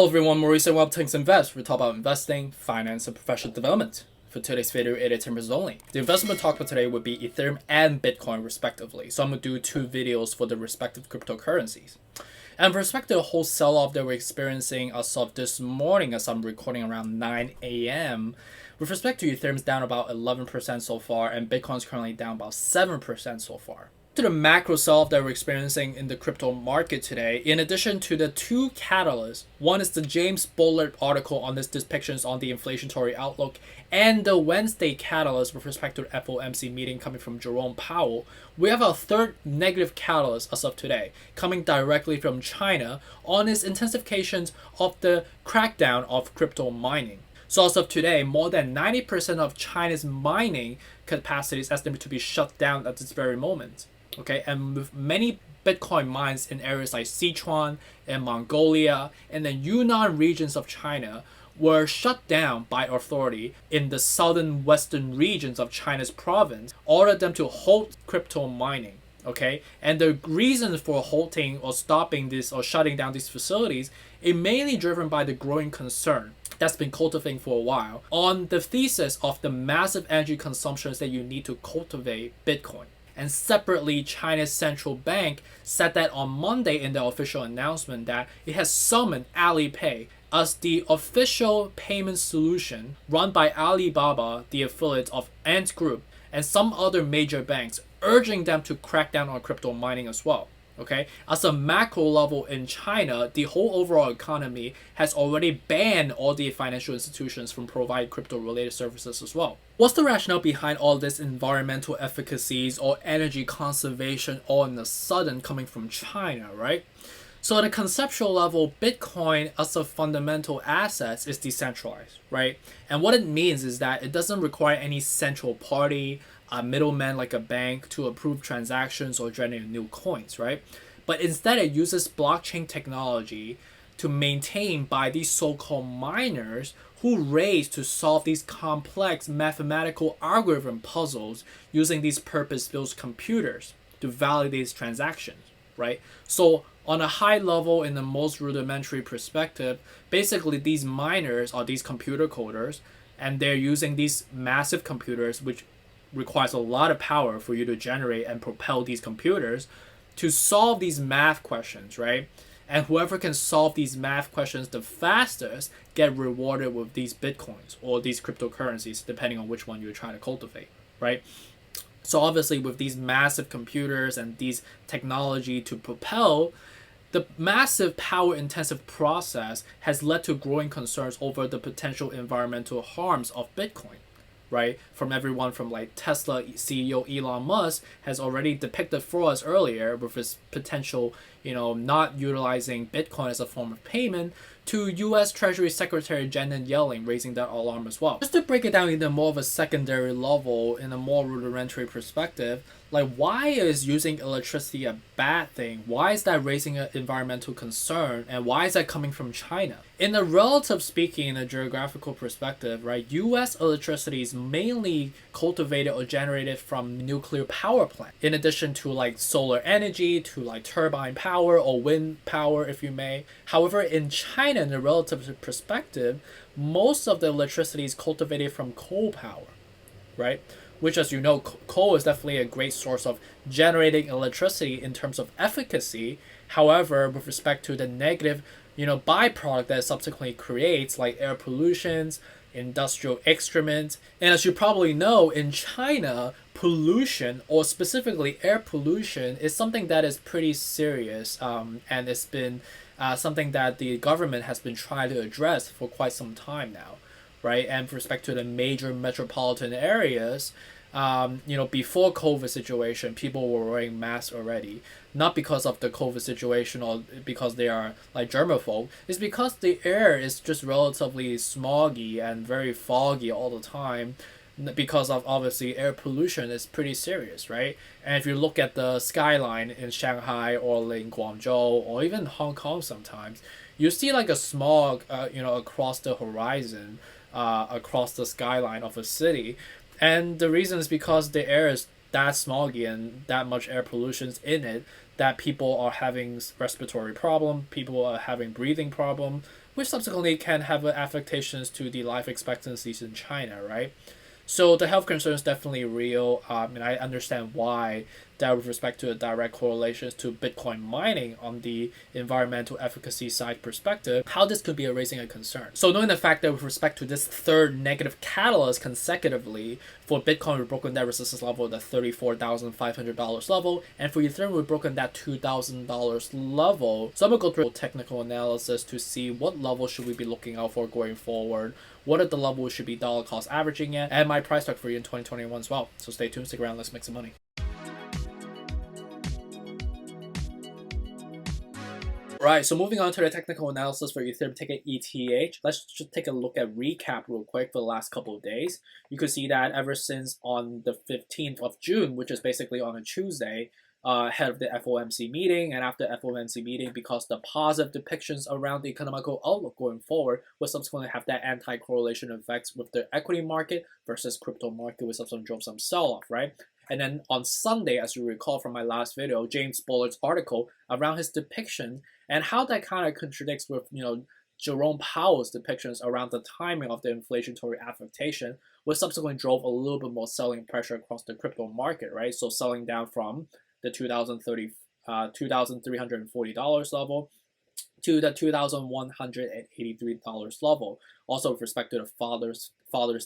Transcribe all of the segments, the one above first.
Hello everyone, Maurice and welcome to Invest. We talk about investing, finance, and professional development. For today's video, it is 10% only. The investment talk for today would be Ethereum and Bitcoin respectively. So I'm going to do two videos for the respective cryptocurrencies. And with respect to the whole sell-off that we're experiencing as of this morning, as I'm recording around 9 a.m., with respect to Ethereum's down about 11% so far, and Bitcoin's currently down about 7% so far. To the macro sell-off that we're experiencing in the crypto market today, in addition to the two catalysts, one is the James Bullard article on this depictions on the inflationary outlook, and the Wednesday catalyst with respect to the FOMC meeting coming from Jerome Powell. We have a third negative catalyst as of today, coming directly from China on its intensifications of the crackdown of crypto mining. So as of today, more than 90% of China's mining capacity is estimated to be shut down at this very moment. Okay, and with many Bitcoin mines in areas like Sichuan and Mongolia and the Yunnan regions of China were shut down by authority in the southern western regions of China's province, ordered them to halt crypto mining. Okay, and the reason for halting or stopping this or shutting down these facilities is mainly driven by the growing concern that's been cultivating for a while on the thesis of the massive energy consumptions that you need to cultivate Bitcoin. And separately, China's central bank said that on Monday in the official announcement that it has summoned Alipay as the official payment solution run by Alibaba, the affiliate of Ant Group, and some other major banks, urging them to crack down on crypto mining as well. Okay, as a macro level in China, the whole overall economy has already banned all the financial institutions from providing crypto-related services as well. What's the rationale behind all this environmental efficacies or energy conservation all in a sudden coming from China, right? So at a conceptual level, Bitcoin as a fundamental asset is decentralized, right? And what it means is that it doesn't require any central party, a middleman like a bank to approve transactions or generate new coins, right? But instead it uses blockchain technology to maintain by these so-called miners who race to solve these complex mathematical algorithm puzzles using these purpose-built computers to validate these transactions, right? So on a high level, in the most rudimentary perspective, basically these miners are these computer coders, and they're using these massive computers, which requires a lot of power for you to generate and propel these computers to solve these math questions, right? And whoever can solve these math questions the fastest get rewarded with these bitcoins or these cryptocurrencies, depending on which one you're trying to cultivate, right? So obviously with these massive computers and these technology to propel, the massive power-intensive process has led to growing concerns over the potential environmental harms of Bitcoin, right? From everyone from like Tesla CEO Elon Musk has already depicted for us earlier with his potential, not utilizing Bitcoin as a form of payment, to U.S. Treasury Secretary Janet Yellen raising that alarm as well. Just to break it down even more of a secondary level in a more rudimentary perspective, like why is using electricity a bad thing? Why is that raising an environmental concern? And why is that coming from China? In a relative speaking, in a geographical perspective, right, U.S. electricity is mainly cultivated or generated from nuclear power plant, in addition to like solar energy, to like turbine power or wind power, if you may. However, in China, in a relative perspective, most of the electricity is cultivated from coal power, right? Which, as you know, coal is definitely a great source of generating electricity in terms of efficacy. However, with respect to the negative, byproduct that it subsequently creates, like air pollutions, industrial excrement, and as you probably know, in China, pollution, or specifically air pollution, is something that is pretty serious, and it's been something that the government has been trying to address for quite some time now, right? And with respect to the major metropolitan areas, before COVID situation, people were wearing masks already, not because of the COVID situation or because they are like germaphobe. It's because the air is just relatively smoggy and very foggy all the time, because of obviously air pollution is pretty serious, right? And if you look at the skyline in Shanghai or in Guangzhou or even Hong Kong sometimes, you see like a smog, across the horizon, across the skyline of a city. And the reason is because the air is that smoggy and that much air pollution in it that people are having respiratory problem, people are having breathing problem, which subsequently can have affectations to the life expectancies in China, right? So the health concern is definitely real, and I understand why that with respect to the direct correlations to Bitcoin mining on the environmental efficacy side perspective, how this could be raising a concern. So knowing the fact that with respect to this third negative catalyst consecutively, for Bitcoin we've broken that resistance level, the $34,500 level, and for Ethereum we've broken that $2,000 level. So I'm gonna go through a technical analysis to see what level should we be looking out for going forward, what are the levels we should be dollar cost averaging at, and my price talk for you in 2021 as well. So stay tuned, stick around, let's make some money. Right, so moving on to the technical analysis for Ethereum ticker ETH, let's just take a look at recap real quick for the last couple of days. You could see that ever since on the 15th of June, which is basically on a Tuesday, ahead of the FOMC meeting, and after FOMC meeting, because the positive depictions around the economical outlook going forward will subsequently have that anti-correlation effects with the equity market versus crypto market, which subsequently drove some sell-off, right? And then on Sunday, as you recall from my last video, James Bullard's article around his depiction and how that kind of contradicts with, Jerome Powell's depictions around the timing of the inflationary affectation, which subsequently drove a little bit more selling pressure across the crypto market, right? So selling down from the $2,340 level to the $2,183 level. Also with respect to the Father's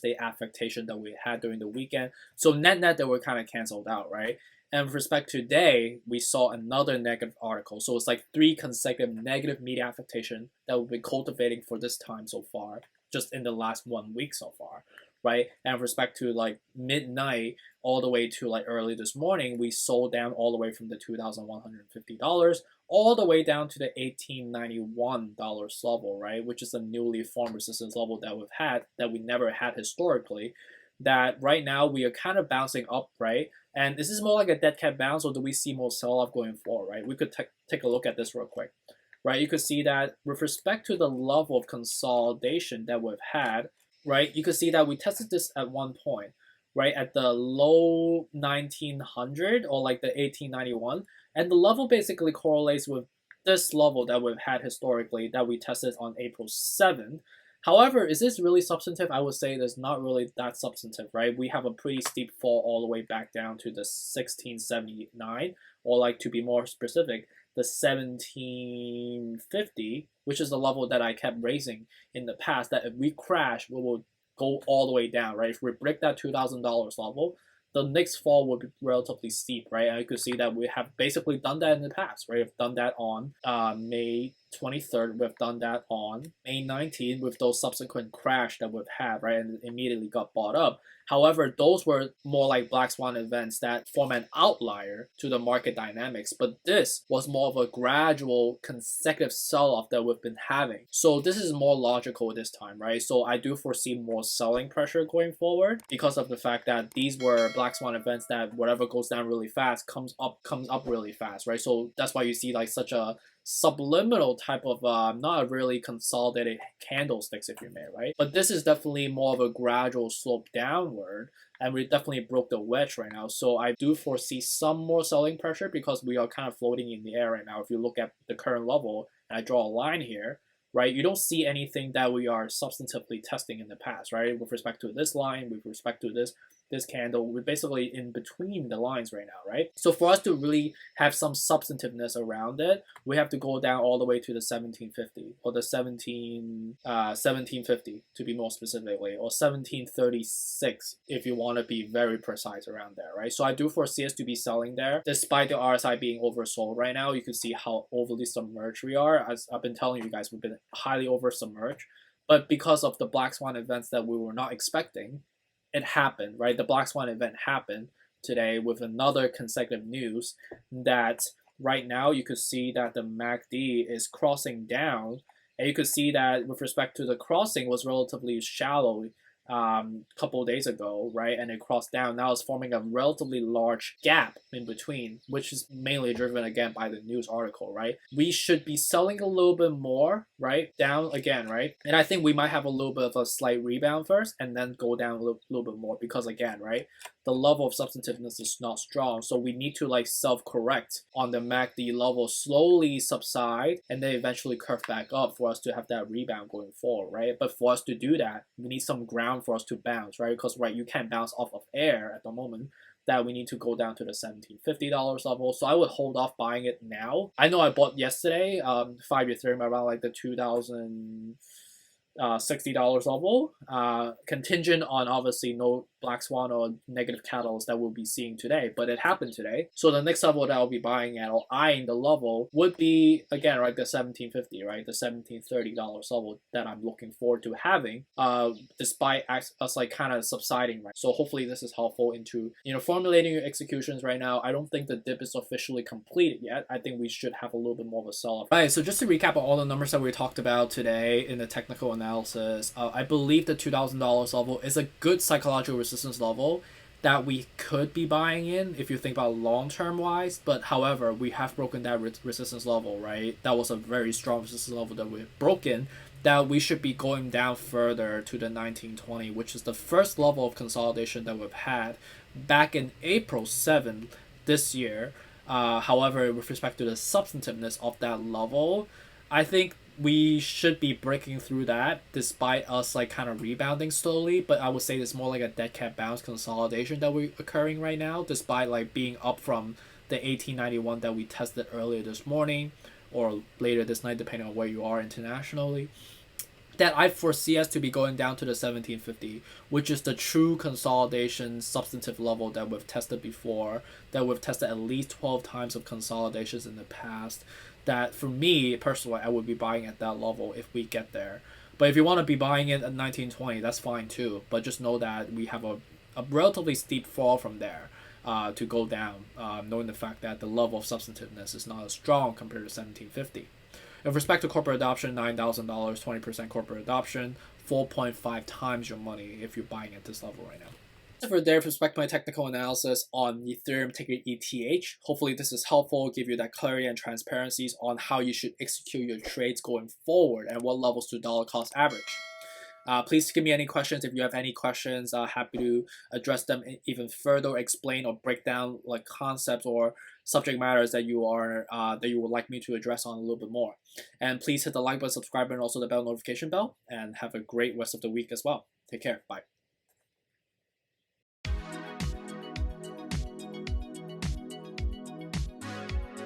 Day affectation that we had during the weekend. So net they were kind of canceled out, right? And with respect to today, we saw another negative article. So it's like 3 consecutive negative media affectation that we've been cultivating for this time so far, just in the last 1 week so far, right? And with respect to like midnight all the way to like early this morning, we sold down all the way from the $2,150 all the way down to the $1,891 level, right? Which is a newly formed resistance level that we've had, that we never had historically. That right now we are kind of bouncing up, right? And is this more like a dead cat bounce, or do we see more sell-off going forward, right? We could take a look at this real quick, right? You could see that with respect to the level of consolidation that we've had, right? You could see that we tested this at one point, right? At the low 1900 or like the 1891. And the level basically correlates with this level that we've had historically that we tested on April 7th. However, is this really substantive? I would say it's not really that substantive, right? We have a pretty steep fall all the way back down to the 1679, or like to be more specific, the 1750, which is the level that I kept raising in the past, that if we crash, we will go all the way down, right? If we break that $2,000 level, the next fall will be relatively steep, right? And you could see that we have basically done that in the past, right? We've done that on May 23rd, we've done that on May 19th with those subsequent crash that we've had, right? And immediately got bought up. However, those were more like black swan events that form an outlier to the market dynamics, but this was more of a gradual consecutive sell-off that we've been having. So this is more logical this time, right? So I do foresee more selling pressure going forward because of the fact that these were black swan events that whatever goes down really fast comes up really fast, right? So that's why you see like such a subliminal type of not a really consolidated candlesticks, if you may, right? But this is definitely more of a gradual slope downward, and we definitely broke the wedge right now. So I do foresee some more selling pressure because we are kind of floating in the air right now. If you look at the current level, and I draw a line here, right, you don't see anything that we are substantively testing in the past, right? With respect to this line, with respect to this candle, we're basically in between the lines right now, right? So for us to really have some substantiveness around it, we have to go down all the way to the 1750 or the 1750 to be more specifically, or 1736 if you want to be very precise around there, right? So I do foresee us to be selling there, despite the RSI being oversold right now. You can see how overly submerged we are. As I've been telling you guys, we've been highly over submerged, but because of the black swan events that we were not expecting, it happened, right? The black swan event happened today with another consecutive news that right now you could see that the MACD is crossing down, and you could see that with respect to the crossing was relatively shallow couple of days ago, right? And it crossed down. Now it's forming a relatively large gap in between, which is mainly driven again by the news article, right? We should be selling a little bit more, right? Down again, right? And I think we might have a little bit of a slight rebound first and then go down a little bit more because again, right? The level of substantiveness is not strong. So we need to like self-correct on the MACD level, slowly subside, and then eventually curve back up for us to have that rebound going forward, right? But for us to do that, we need some ground for us to bounce, right? Because right, you can't bounce off of air at the moment. That we need to go down to the $1750 level. So I would hold off buying it now. I know I bought yesterday, 5 Ethereum around like the 2000 $60 level, contingent on obviously no black swan or negative catalyst that we'll be seeing today, but it happened today. So the next level that I'll be buying at or eyeing the level would be again right the 1750, right, the $1730 level that I'm looking forward to having, despite us like kind of subsiding, right. So hopefully this is helpful into formulating your executions right now. I don't think the dip is officially completed yet. I think we should have a little bit more of a sell-off. Right. So just to recap on all the numbers that we talked about today in the technical analysis, I believe the $2,000 level is a good psychological resistance level that we could be buying in if you think about long-term wise. But however, we have broken that resistance level, right? That was a very strong resistance level that we've broken, that we should be going down further to the 1920, which is the first level of consolidation that we've had back in April 7th this year. However, with respect to the substantiveness of that level, I think we should be breaking through that despite us like kind of rebounding slowly. But I would say it's more like a dead cat bounce consolidation that we're occurring right now, despite like being up from the 1891 that we tested earlier this morning or later this night, depending on where you are internationally. That I foresee us to be going down to the 1750, which is the true consolidation substantive level that we've tested before, that we've tested at least 12 times of consolidations in the past. That for me personally, I would be buying at that level if we get there. But if you want to be buying it at 1920, that's fine too. But just know that we have a relatively steep fall from there to go down, knowing the fact that the level of substantiveness is not as strong compared to 1750. With respect to corporate adoption, $9,000, 20% corporate adoption, 4.5 times your money if you're buying at this level right now. For there, with respect to my technical analysis on Ethereum ticker ETH, hopefully this is helpful, give you that clarity and transparencies on how you should execute your trades going forward and what levels to dollar cost average. Please give me any questions. If you have any questions, happy to address them even further, explain or break down like concepts or subject matters that you would like me to address on a little bit more. And please hit the like button, subscribe, and also the bell notification bell. And have a great rest of the week as well. Take care. Bye.